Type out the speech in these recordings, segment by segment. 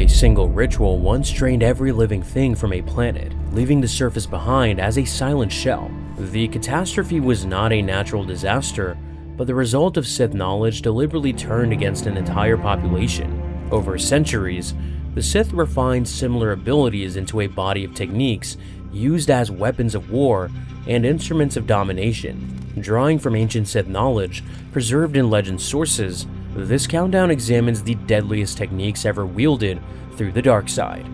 single ritual once drained every living thing from a planet, leaving the surface behind as a silent shell. The catastrophe was not a natural disaster, but the result of Sith knowledge deliberately turned against an entire population. Over centuries, the Sith refined similar abilities into a body of techniques used as weapons of war and instruments of domination. Drawing from ancient Sith knowledge preserved in legend sources, this countdown examines the deadliest techniques ever wielded through the dark side.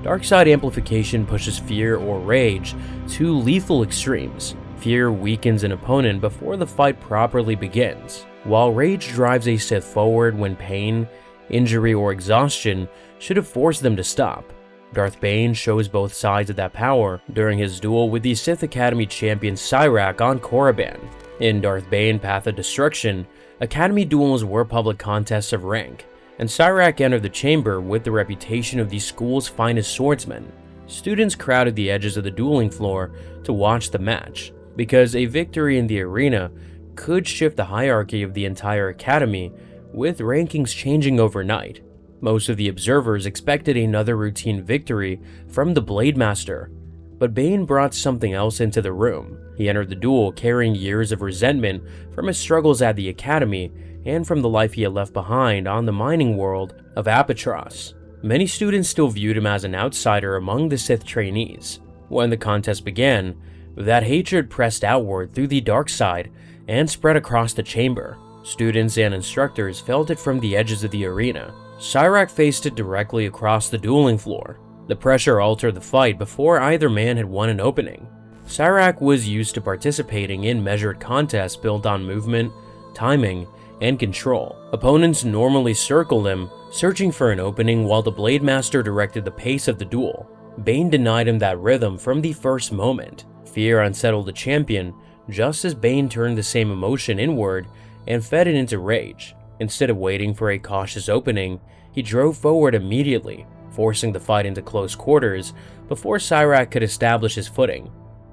Dark side amplification pushes fear or rage to lethal extremes. Fear weakens an opponent before the fight properly begins, while rage drives a Sith forward when pain, injury, or exhaustion should have forced them to stop. Darth Bane shows both sides of that power during his duel with the Sith Academy champion Cyrac on Korriban. In Darth Bane Path of Destruction, Academy duels were public contests of rank, and Cyrac entered the chamber with the reputation of the school's finest swordsman. Students crowded the edges of the dueling floor to watch the match, because a victory in the arena could shift the hierarchy of the entire academy, with rankings changing overnight. Most of the observers expected another routine victory from the Blade Master, but Bane brought something else into the room. He entered the duel carrying years of resentment from his struggles at the academy and from the life he had left behind on the mining world of Apatros. Many students still viewed him as an outsider among the Sith trainees. When the contest began, that hatred pressed outward through the dark side and spread across the chamber. Students and instructors felt it from the edges of the arena. Cyrac faced it directly across the dueling floor. The pressure altered the fight before either man had won an opening. Cyrac was used to participating in measured contests built on movement, timing, and control. Opponents normally circled him, searching for an opening while the Blade Master directed the pace of the duel. Bane denied him that rhythm from the first moment. Fear unsettled the champion, just as Bane turned the same emotion inward and fed it into rage. Instead of waiting for a cautious opening, he drove forward immediately, forcing the fight into close quarters before Cyrac could establish his footing.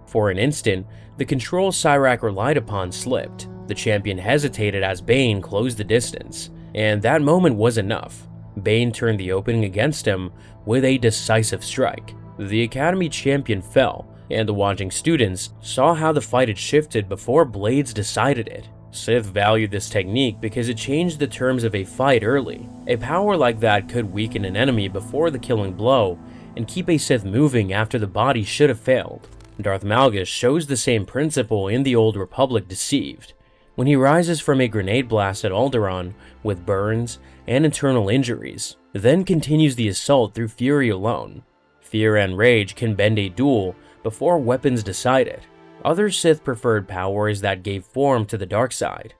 For an instant, the control Cyrac relied upon slipped. The champion hesitated as Bane closed the distance, and that moment was enough. Bane turned the opening against him with a decisive strike. The Academy champion fell, and the watching students saw how the fight had shifted before blades decided it. Sith valued this technique because it changed the terms of a fight early. A power like that could weaken an enemy before the killing blow and keep a Sith moving after the body should have failed. Darth Malgus shows the same principle in the Old Republic Deceived, when he rises from a grenade blast at Alderaan with burns and internal injuries, then continues the assault through fury alone. Fear and rage can bend a duel before weapons decide it. Other Sith preferred powers that gave form to the dark side.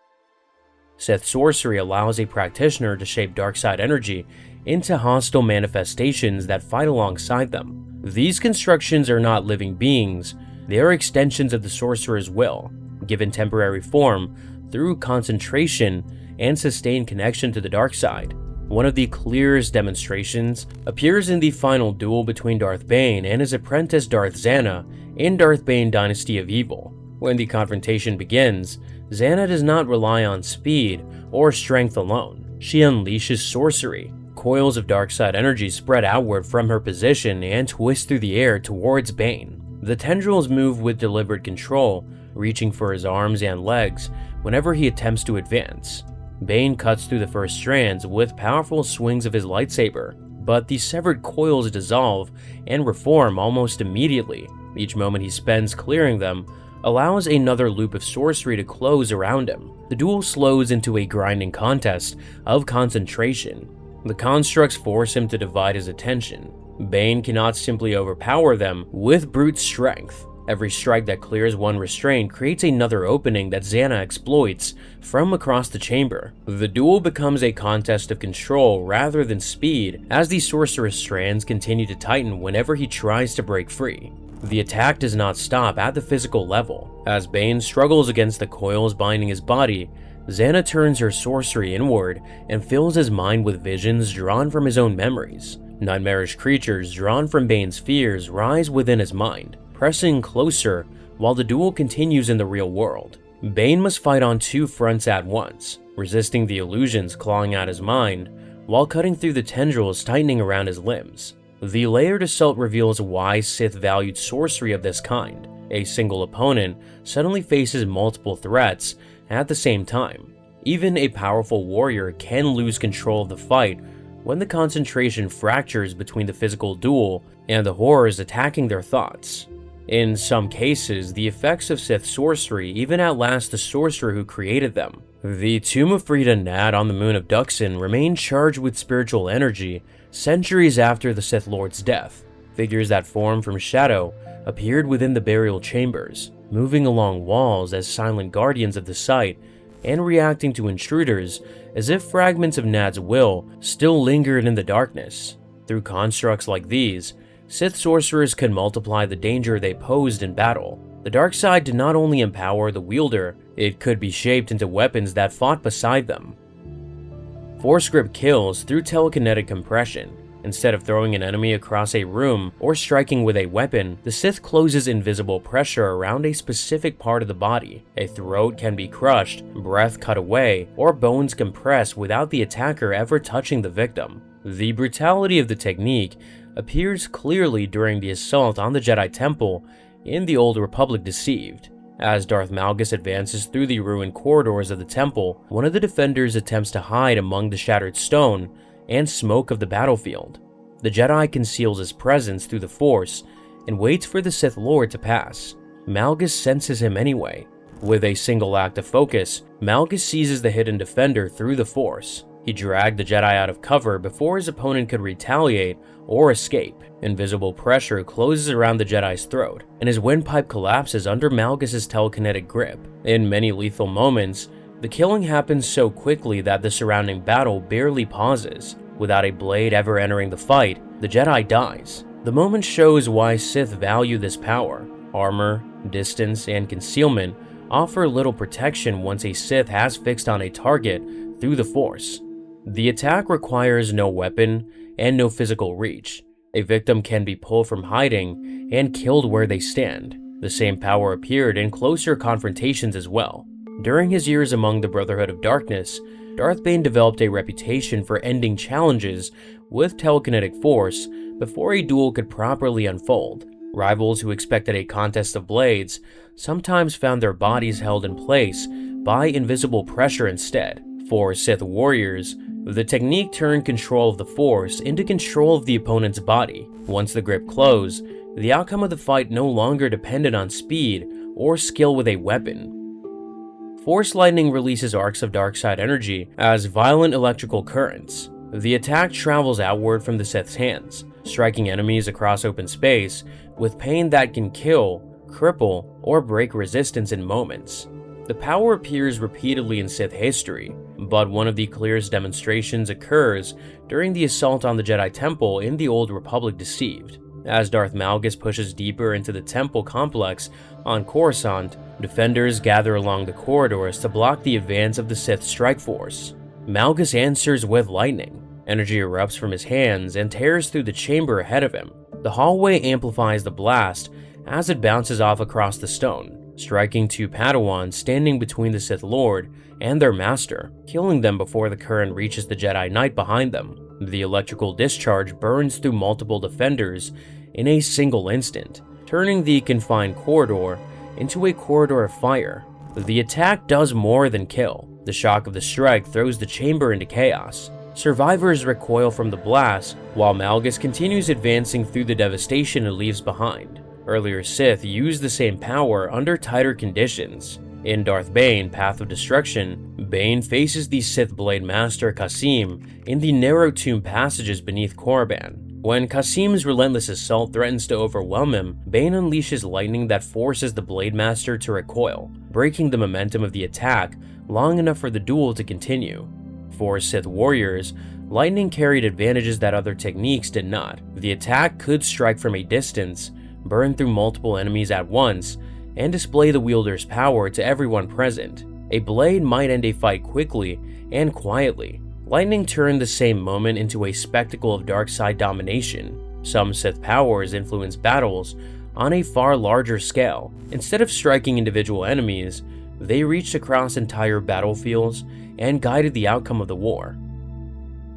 Sith sorcery allows a practitioner to shape dark side energy into hostile manifestations that fight alongside them. These constructions are not living beings, they are extensions of the sorcerer's will, given temporary form through concentration and sustained connection to the dark side. One of the clearest demonstrations appears in the final duel between Darth Bane and his apprentice Darth Zana in Darth Bane Dynasty of Evil. When the confrontation begins, Zana does not rely on speed or strength alone. She unleashes sorcery. Coils of dark side energy spread outward from her position and twist through the air towards Bane. The tendrils move with deliberate control, reaching for his arms and legs whenever he attempts to advance. Bane cuts through the first strands with powerful swings of his lightsaber, but the severed coils dissolve and reform almost immediately. Each moment he spends clearing them allows another loop of sorcery to close around him. The duel slows into a grinding contest of concentration. The constructs force him to divide his attention. Bane cannot simply overpower them with brute strength. Every strike that clears one restraint creates another opening that Zana exploits from across the chamber. The duel becomes a contest of control rather than speed, as the sorcerer's strands continue to tighten whenever he tries to break free. The attack does not stop at the physical level. As Bane struggles against the coils binding his body, Zana turns her sorcery inward and fills his mind with visions drawn from his own memories. Nightmarish creatures drawn from Bane's fears rise within his mind, pressing closer while the duel continues in the real world. Bane must fight on two fronts at once, resisting the illusions clawing at his mind, while cutting through the tendrils tightening around his limbs. The layered assault reveals why Sith valued sorcery of this kind. A single opponent suddenly faces multiple threats at the same time. Even a powerful warrior can lose control of the fight when the concentration fractures between the physical duel and the horrors attacking their thoughts. In some cases, the effects of Sith sorcery even outlast the sorcerer who created them. The tomb of Frida Nad on the moon of Duxon remained charged with spiritual energy centuries after the Sith Lord's death. Figures that formed from shadow appeared within the burial chambers, moving along walls as silent guardians of the site and reacting to intruders as if fragments of Nad's will still lingered in the darkness. Through constructs like these, Sith sorcerers could multiply the danger they posed in battle. The dark side did not only empower the wielder, it could be shaped into weapons that fought beside them. Force grip kills through telekinetic compression. Instead of throwing an enemy across a room or striking with a weapon, the Sith closes invisible pressure around a specific part of the body. A throat can be crushed, breath cut away, or bones compressed without the attacker ever touching the victim. The brutality of the technique appears clearly during the assault on the Jedi Temple in the Old Republic Deceived. As Darth Malgus advances through the ruined corridors of the temple, one of the defenders attempts to hide among the shattered stone and smoke of the battlefield. The Jedi conceals his presence through the Force and waits for the Sith Lord to pass. Malgus senses him anyway. With a single act of focus, Malgus seizes the hidden defender through the Force. He dragged the Jedi out of cover before his opponent could retaliate or escape. Invisible pressure closes around the Jedi's throat, and his windpipe collapses under Malgus's telekinetic grip. In many lethal moments, the killing happens so quickly that the surrounding battle barely pauses. Without a blade ever entering the fight, the Jedi dies. The moment shows why Sith value this power. Armor, distance, and concealment offer little protection once a Sith has fixed on a target through the Force. The attack requires no weapon and no physical reach. A victim can be pulled from hiding and killed where they stand. The same power appeared in closer confrontations as well. During his years among the Brotherhood of Darkness, Darth Bane developed a reputation for ending challenges with telekinetic force before a duel could properly unfold. Rivals who expected a contest of blades sometimes found their bodies held in place by invisible pressure instead. For Sith warriors, the technique turned control of the Force into control of the opponent's body. Once the grip closed, the outcome of the fight no longer depended on speed or skill with a weapon. Force lightning releases arcs of dark-side energy as violent electrical currents. The attack travels outward from the Sith's hands, striking enemies across open space with pain that can kill, cripple, or break resistance in moments. The power appears repeatedly in Sith history, but one of the clearest demonstrations occurs during the assault on the Jedi Temple in the Old Republic Deceived. As Darth Malgus pushes deeper into the temple complex on Coruscant, defenders gather along the corridors to block the advance of the Sith strike force. Malgus answers with lightning. Energy erupts from his hands and tears through the chamber ahead of him. The hallway amplifies the blast as it bounces off across the stone, striking two Padawans standing between the Sith Lord and their master, killing them before the current reaches the Jedi Knight behind them. The electrical discharge burns through multiple defenders in a single instant, turning the confined corridor into a corridor of fire. The attack does more than kill. The shock of the strike throws the chamber into chaos. Survivors recoil from the blast, while Malgus continues advancing through the devastation it leaves behind. Earlier Sith used the same power under tighter conditions. In Darth Bane, Path of Destruction, Bane faces the Sith Blade Master Qasim in the narrow tomb passages beneath Korriban. When Qasim's relentless assault threatens to overwhelm him, Bane unleashes lightning that forces the Blade Master to recoil, breaking the momentum of the attack long enough for the duel to continue. For Sith warriors, lightning carried advantages that other techniques did not. The attack could strike from a distance, burn through multiple enemies at once, and display the wielder's power to everyone present. A blade might end a fight quickly and quietly. Lightning turned the same moment into a spectacle of dark side domination. Some Sith powers influence battles on a far larger scale. Instead of striking individual enemies, they reached across entire battlefields and guided the outcome of the war.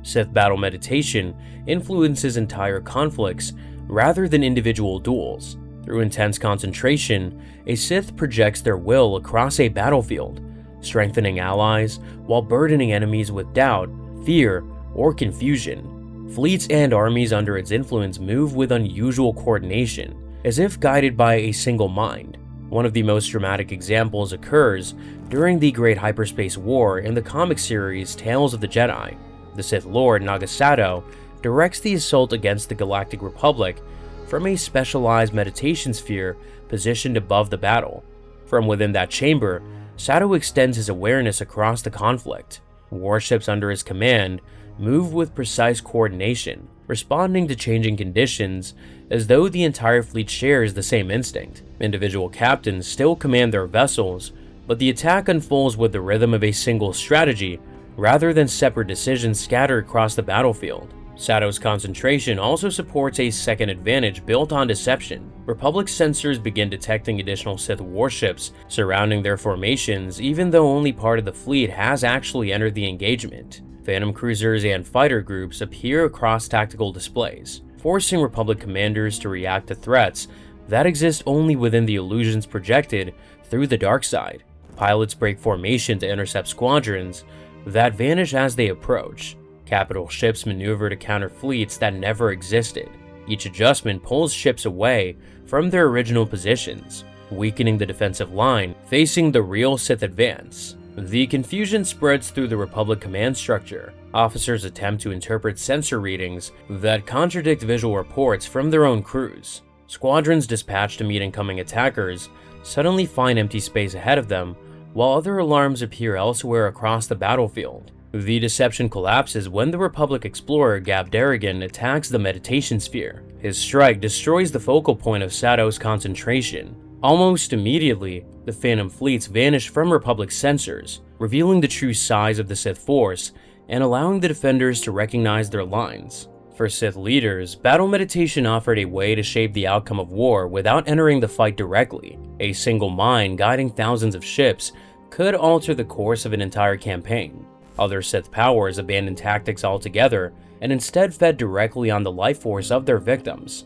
Sith battle meditation influences entire conflicts rather than individual duels. Through intense concentration, a Sith projects their will across a battlefield, strengthening allies while burdening enemies with doubt, fear, or confusion. Fleets and armies under its influence move with unusual coordination, as if guided by a single mind. One of the most dramatic examples occurs during the Great Hyperspace War in the comic series Tales of the Jedi. The Sith Lord Nagasato directs the assault against the Galactic Republic from a specialized meditation sphere positioned above the battle. From within that chamber, Sato extends his awareness across the conflict. Warships under his command move with precise coordination, responding to changing conditions as though the entire fleet shares the same instinct. Individual captains still command their vessels, but the attack unfolds with the rhythm of a single strategy rather than separate decisions scattered across the battlefield. Sato's concentration also supports a second advantage built on deception. Republic sensors begin detecting additional Sith warships surrounding their formations, even though only part of the fleet has actually entered the engagement. Phantom cruisers and fighter groups appear across tactical displays, forcing Republic commanders to react to threats that exist only within the illusions projected through the dark side. Pilots break formation to intercept squadrons that vanish as they approach. Capital ships maneuver to counter fleets that never existed. Each adjustment pulls ships away from their original positions, weakening the defensive line facing the real Sith advance. The confusion spreads through the Republic command structure. Officers attempt to interpret sensor readings that contradict visual reports from their own crews. Squadrons dispatched to meet incoming attackers suddenly find empty space ahead of them, while other alarms appear elsewhere across the battlefield. The deception collapses when the Republic explorer Gab Darrigan attacks the meditation sphere. His strike destroys the focal point of Sato's concentration. Almost immediately, the Phantom fleets vanish from Republic sensors, revealing the true size of the Sith force and allowing the defenders to recognize their lines. For Sith leaders, battle meditation offered a way to shape the outcome of war without entering the fight directly. A single mind guiding thousands of ships could alter the course of an entire campaign. Other Sith powers abandoned tactics altogether and instead fed directly on the life force of their victims.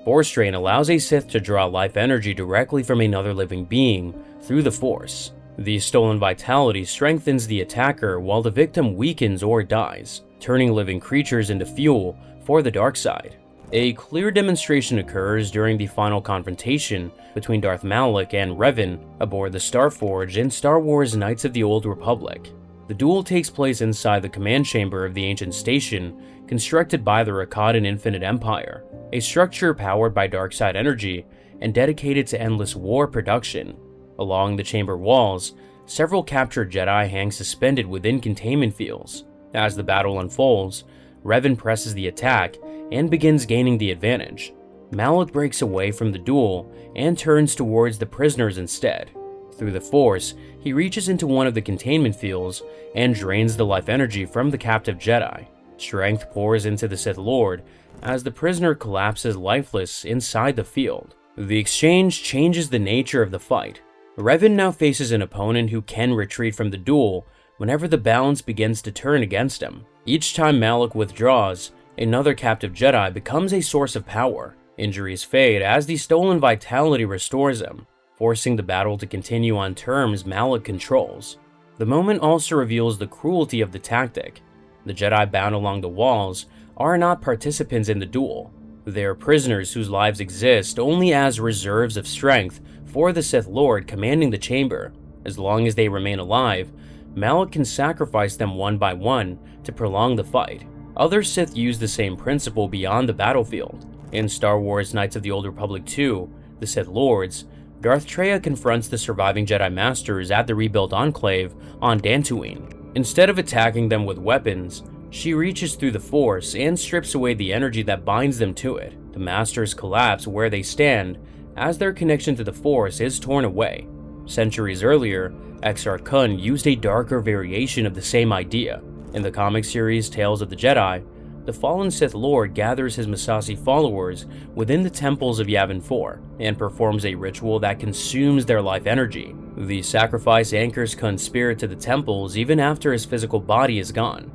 Force drain allows a Sith to draw life energy directly from another living being through the Force. The stolen vitality strengthens the attacker while the victim weakens or dies, turning living creatures into fuel for the dark side. A clear demonstration occurs during the final confrontation between Darth Malak and Revan aboard the Starforge in Star Wars Knights of the Old Republic. The duel takes place inside the command chamber of the ancient station, constructed by the Rakatan Infinite Empire, a structure powered by darkside energy and dedicated to endless war production. Along the chamber walls, several captured Jedi hang suspended within containment fields. As the battle unfolds, Revan presses the attack and begins gaining the advantage. Malak breaks away from the duel and turns towards the prisoners instead. Through the Force, he reaches into one of the containment fields and drains the life energy from the captive Jedi. Strength pours into the Sith Lord as the prisoner collapses lifeless inside the field. The exchange changes the nature of the fight. Revan now faces an opponent who can retreat from the duel whenever the balance begins to turn against him. Each time Malak withdraws, another captive Jedi becomes a source of power. Injuries fade as the stolen vitality restores him, forcing the battle to continue on terms Malak controls. The moment also reveals the cruelty of the tactic. The Jedi bound along the walls are not participants in the duel. They are prisoners whose lives exist only as reserves of strength for the Sith Lord commanding the chamber. As long as they remain alive, Malak can sacrifice them one by one to prolong the fight. Other Sith use the same principle beyond the battlefield. In Star Wars Knights of the Old Republic 2, the Sith Lords, Darth Traya confronts the surviving Jedi Masters at the rebuilt Enclave on Dantooine. Instead of attacking them with weapons, she reaches through the Force and strips away the energy that binds them to it. The Masters collapse where they stand as their connection to the Force is torn away. Centuries earlier, Exar Kun used a darker variation of the same idea. In the comic series Tales of the Jedi, the fallen Sith Lord gathers his Massassi followers within the temples of Yavin 4 and performs a ritual that consumes their life energy. The sacrifice anchors Kun's spirit to the temples even after his physical body is gone.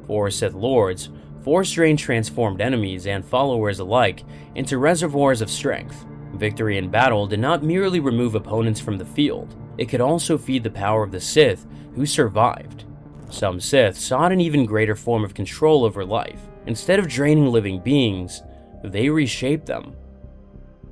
For Sith Lords, Force drain transformed enemies and followers alike into reservoirs of strength. Victory in battle did not merely remove opponents from the field, it could also feed the power of the Sith who survived. Some Sith sought an even greater form of control over life. Instead of draining living beings, they reshaped them.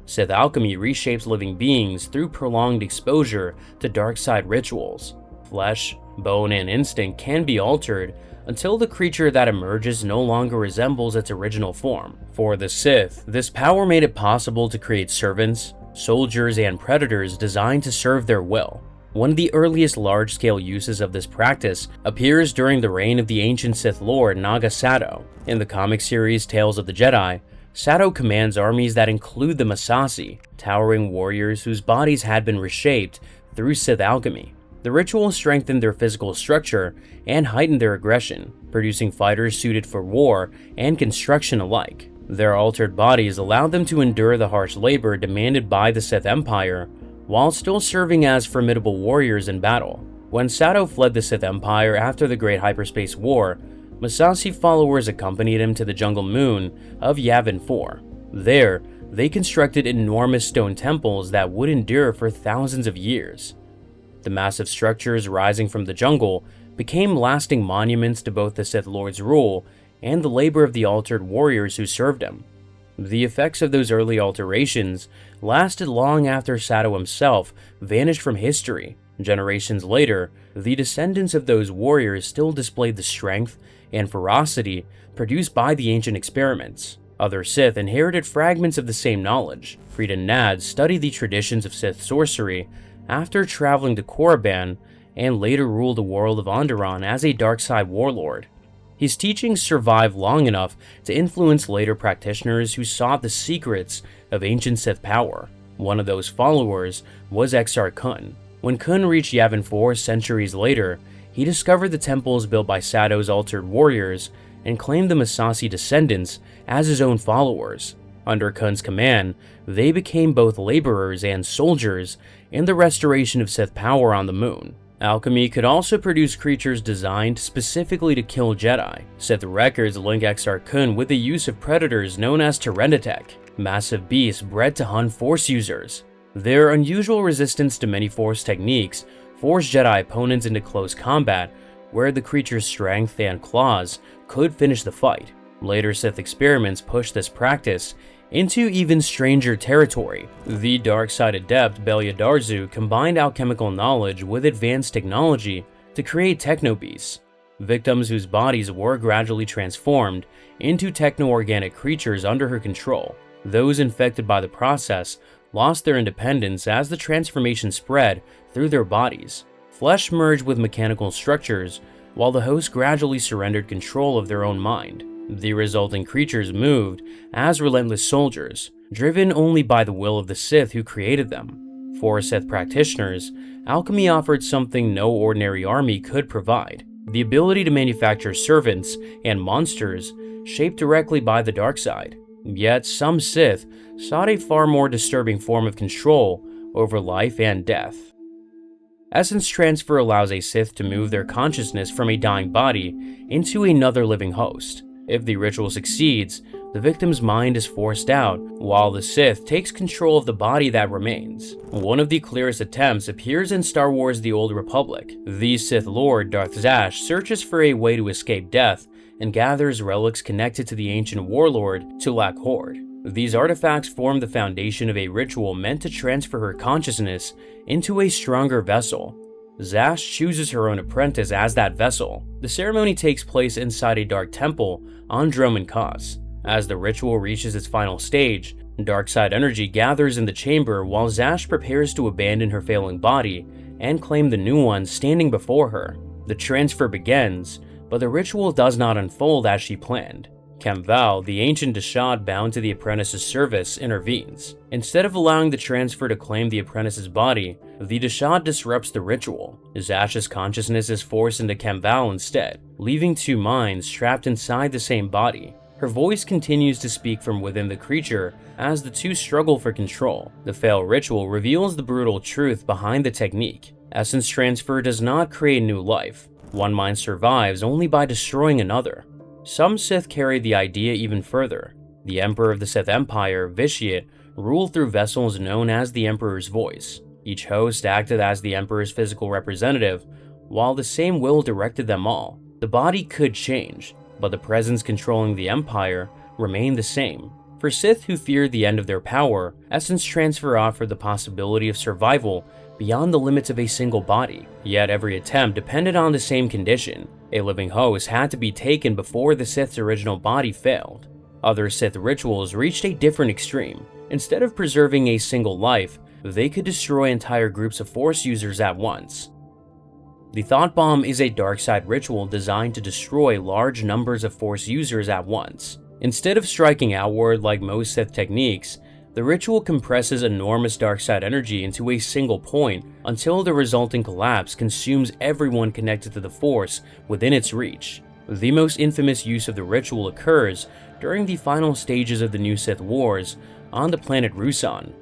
Sith alchemy reshapes living beings through prolonged exposure to dark side rituals. Flesh, bone, and instinct can be altered until the creature that emerges no longer resembles its original form. For the Sith, this power made it possible to create servants, soldiers, and predators designed to serve their will. One of the earliest large-scale uses of this practice appears during the reign of the ancient Sith Lord Naga Sato. In the comic series Tales of the Jedi, Sato commands armies that include the Massassi, towering warriors whose bodies had been reshaped through Sith alchemy. The ritual strengthened their physical structure and heightened their aggression, producing fighters suited for war and construction alike. Their altered bodies allowed them to endure the harsh labor demanded by the Sith Empire, while still serving as formidable warriors in battle. When Sato fled the Sith Empire after the Great Hyperspace War, Massassi followers accompanied him to the jungle moon of Yavin 4. There, they constructed enormous stone temples that would endure for thousands of years. The massive structures rising from the jungle became lasting monuments to both the Sith Lord's rule and the labor of the altered warriors who served him. The effects of those early alterations lasted long after Sato himself vanished from history. Generations later, the descendants of those warriors still displayed the strength and ferocity produced by the ancient experiments. Other Sith inherited fragments of the same knowledge. Frieden Nad studied the traditions of Sith sorcery after traveling to Korriban and later ruled the world of Onderon as a dark side warlord. His teachings survived long enough to influence later practitioners who sought the secrets of ancient Sith power. One of those followers was Exar Kun. When Kun reached Yavin 4 centuries later, he discovered the temples built by Sato's altered warriors and claimed the Massassi descendants as his own followers. Under Kun's command, they became both laborers and soldiers in the restoration of Sith power on the moon. Alchemy could also produce creatures designed specifically to kill Jedi. Sith records link Exar Kun with the use of predators known as Tyrannotek, massive beasts bred to hunt Force users. Their unusual resistance to many Force techniques forced Jedi opponents into close combat, where the creature's strength and claws could finish the fight. Later Sith experiments pushed this practice into even stranger territory. The dark side adept Belia Darzu combined alchemical knowledge with advanced technology to create techno-beasts, victims whose bodies were gradually transformed into techno-organic creatures under her control. Those infected by the process lost their independence as the transformation spread through their bodies. Flesh merged with mechanical structures, while the host gradually surrendered control of their own mind. The resulting creatures moved as relentless soldiers, driven only by the will of the Sith who created them. For Sith practitioners, alchemy offered something no ordinary army could provide: the ability to manufacture servants and monsters shaped directly by the dark side. Yet some Sith sought a far more disturbing form of control over life and death. Essence transfer allows a Sith to move their consciousness from a dying body into another living host. If the ritual succeeds, the victim's mind is forced out, while the Sith takes control of the body that remains. One of the clearest attempts appears in Star Wars: The Old Republic. The Sith Lord Darth Zash searches for a way to escape death and gathers relics connected to the ancient warlord Tulak Horde. These artifacts form the foundation of a ritual meant to transfer her consciousness into a stronger vessel. Zash chooses her own apprentice as that vessel. The ceremony takes place inside a dark temple on Dromund Kaas. As the ritual reaches its final stage, dark side energy gathers in the chamber while Zash prepares to abandon her failing body and claim the new one standing before her. The transfer begins, but the ritual does not unfold as she planned. Kemp, the ancient Dashad bound to the apprentice's service, intervenes. Instead of allowing the transfer to claim the apprentice's body, the Dashad disrupts the ritual. Zash's consciousness is forced into Kemp instead, leaving two minds trapped inside the same body. Her voice continues to speak from within the creature as the two struggle for control. The failed ritual reveals the brutal truth behind the technique. Essence transfer does not create new life. One mind survives only by destroying another. Some Sith carried the idea even further. The Emperor of the Sith Empire, Vitiate, ruled through vessels known as the Emperor's Voice. Each host acted as the Emperor's physical representative, while the same will directed them all. The body could change, but the presence controlling the Empire remained the same. For Sith who feared the end of their power, essence transfer offered the possibility of survival beyond the limits of a single body. Yet every attempt depended on the same condition. A living host had to be taken before the Sith's original body failed. Other Sith rituals reached a different extreme. Instead of preserving a single life, they could destroy entire groups of Force users at once. The Thought Bomb is a dark side ritual designed to destroy large numbers of Force users at once. Instead of striking outward like most Sith techniques, the ritual compresses enormous dark side energy into a single point until the resulting collapse consumes everyone connected to the Force within its reach. The most infamous use of the ritual occurs during the final stages of the New Sith Wars on the planet Ruusan.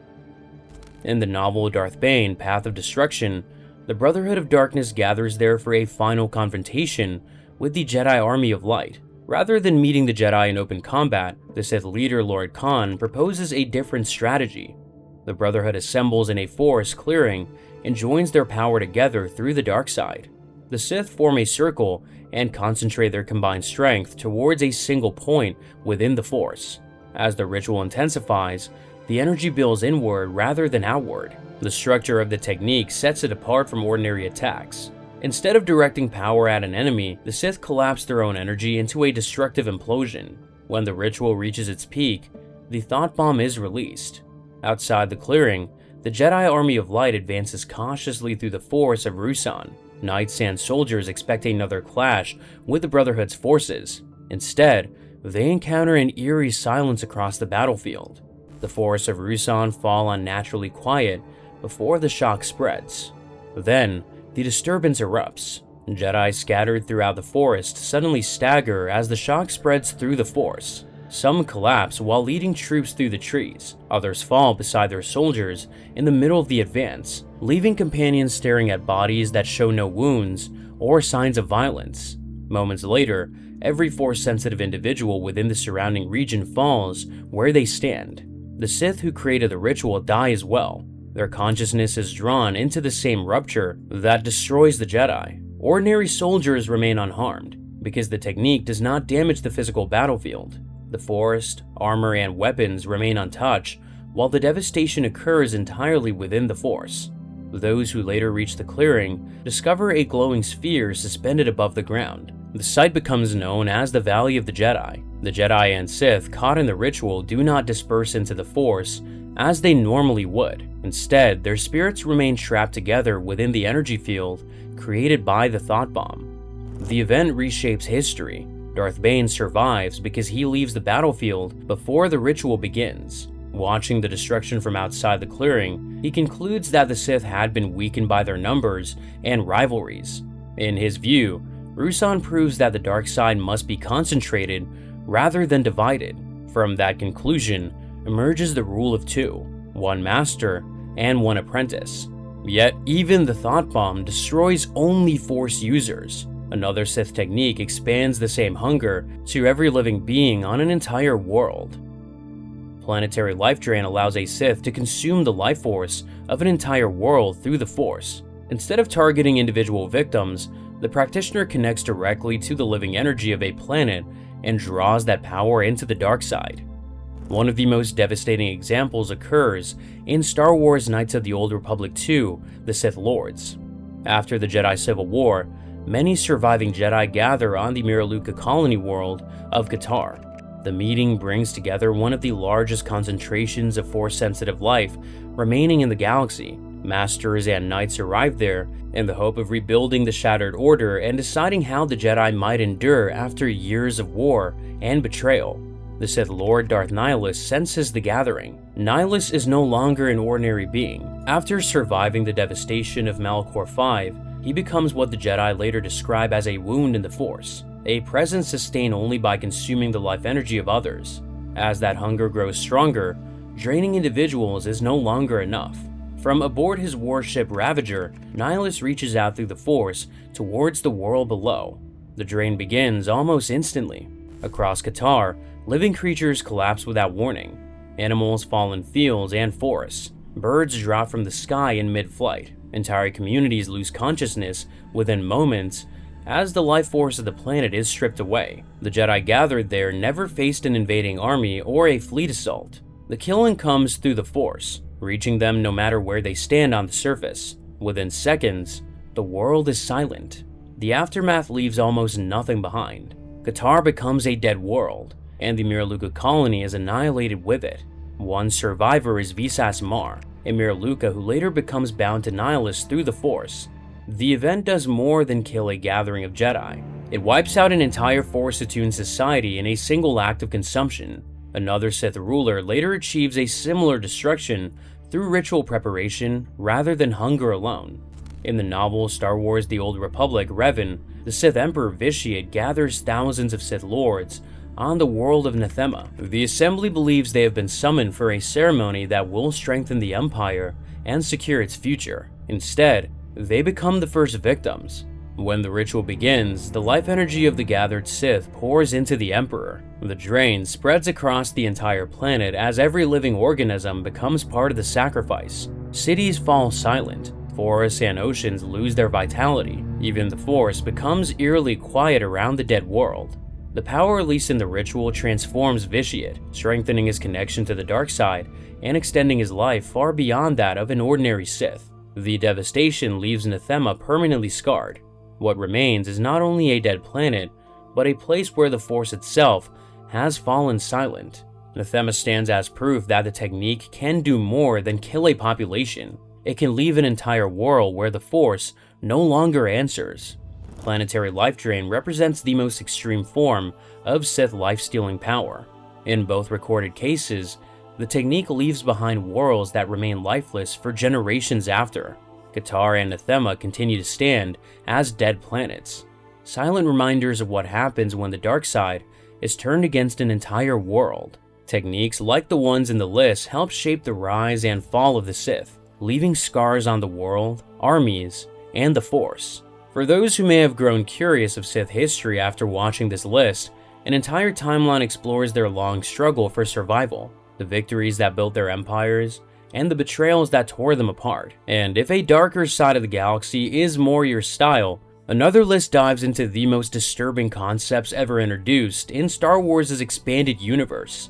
In the novel Darth Bane, Path of Destruction, the Brotherhood of Darkness gathers there for a final confrontation with the Jedi Army of Light. Rather than meeting the Jedi in open combat, the Sith leader Lord Khan proposes a different strategy. The Brotherhood assembles in a forest clearing and joins their power together through the dark side. The Sith form a circle and concentrate their combined strength towards a single point within the Force. As the ritual intensifies, the energy builds inward rather than outward. The structure of the technique sets it apart from ordinary attacks. Instead of directing power at an enemy, the Sith collapse their own energy into a destructive implosion. When the ritual reaches its peak, the Thought Bomb is released. Outside the clearing, the Jedi Army of Light advances cautiously through the forest of Ruusan. Knights and soldiers expect another clash with the Brotherhood's forces. Instead, they encounter an eerie silence across the battlefield. The forests of Ruusan fall unnaturally quiet before the shock spreads. Then, the disturbance erupts. Jedi scattered throughout the forest suddenly stagger as the shock spreads through the Force. Some collapse while leading troops through the trees. Others fall beside their soldiers in the middle of the advance, leaving companions staring at bodies that show no wounds or signs of violence. Moments later, every Force-sensitive individual within the surrounding region falls where they stand. The Sith who created the ritual die as well. Their consciousness is drawn into the same rupture that destroys the Jedi. Ordinary soldiers remain unharmed, because the technique does not damage the physical battlefield. The forest, armor, and weapons remain untouched, while the devastation occurs entirely within the Force. Those who later reach the clearing discover a glowing sphere suspended above the ground. The site becomes known as the Valley of the Jedi. The Jedi and Sith caught in the ritual do not disperse into the Force as they normally would. Instead, their spirits remain trapped together within the energy field created by the Thought Bomb. The event reshapes history. Darth Bane survives because he leaves the battlefield before the ritual begins. Watching the destruction from outside the clearing, he concludes that the Sith had been weakened by their numbers and rivalries. In his view, Ruusan proves that the dark side must be concentrated rather than divided. From that conclusion emerges the rule of two, one master and one apprentice. Yet even the Thought Bomb destroys only Force users. Another Sith technique expands the same hunger to every living being on an entire world. Planetary Life Drain allows a Sith to consume the life force of an entire world through the Force. Instead of targeting individual victims, the practitioner connects directly to the living energy of a planet and draws that power into the dark side. One of the most devastating examples occurs in Star Wars Knights of the Old Republic 2, the Sith Lords. After the Jedi Civil War, many surviving Jedi gather on the Miraluka colony world of Qatar. The meeting brings together one of the largest concentrations of Force-sensitive life remaining in the galaxy. Masters and Knights arrive there in the hope of rebuilding the shattered order and deciding how the Jedi might endure after years of war and betrayal. The Sith Lord Darth Nihilus senses the gathering. Nihilus is no longer an ordinary being. After surviving the devastation of Malachor V, he becomes what the Jedi later describe as a wound in the Force, a presence sustained only by consuming the life energy of others. As that hunger grows stronger, draining individuals is no longer enough. From aboard his warship Ravager, Nihilus reaches out through the Force towards the world below. The drain begins almost instantly. Across Qatar, living creatures collapse without warning. Animals fall in fields and forests. Birds drop from the sky in mid-flight. Entire communities lose consciousness within moments as the life force of the planet is stripped away. The Jedi gathered there never faced an invading army or a fleet assault. The killing comes through the Force, reaching them no matter where they stand on the surface. Within seconds, the world is silent. The aftermath leaves almost nothing behind. Qatar becomes a dead world, and the Mirluka colony is annihilated with it. One survivor is Visas Mar, a Mirluka who later becomes bound to Nihilus through the Force. The event does more than kill a gathering of Jedi. It wipes out an entire Force-attuned society in a single act of consumption. Another Sith ruler later achieves a similar destruction through ritual preparation rather than hunger alone. In the novel Star Wars: The Old Republic, Revan, the Sith Emperor Vitiate gathers thousands of Sith Lords on the world of Nathema. The Assembly believes they have been summoned for a ceremony that will strengthen the Empire and secure its future. Instead, they become the first victims. When the ritual begins, the life energy of the gathered Sith pours into the Emperor. The drain spreads across the entire planet as every living organism becomes part of the sacrifice. Cities fall silent. Forests and oceans lose their vitality. Even the Force becomes eerily quiet around the dead world. The power released in the ritual transforms Vitiate, strengthening his connection to the dark side and extending his life far beyond that of an ordinary Sith. The devastation leaves Nathema permanently scarred. What remains is not only a dead planet, but a place where the Force itself has fallen silent. Nathema stands as proof that the technique can do more than kill a population. It can leave an entire world where the Force no longer answers. Planetary life drain represents the most extreme form of Sith life-stealing power. In both recorded cases, the technique leaves behind worlds that remain lifeless for generations after. Qatar and Nathema continue to stand as dead planets, silent reminders of what happens when the dark side is turned against an entire world. Techniques like the ones in the list help shape the rise and fall of the Sith, leaving scars on the world, armies, and the Force. For those who may have grown curious of Sith history after watching this list, an entire timeline explores their long struggle for survival, the victories that built their empires, and the betrayals that tore them apart. And if a darker side of the galaxy is more your style, another list dives into the most disturbing concepts ever introduced in Star Wars' expanded universe.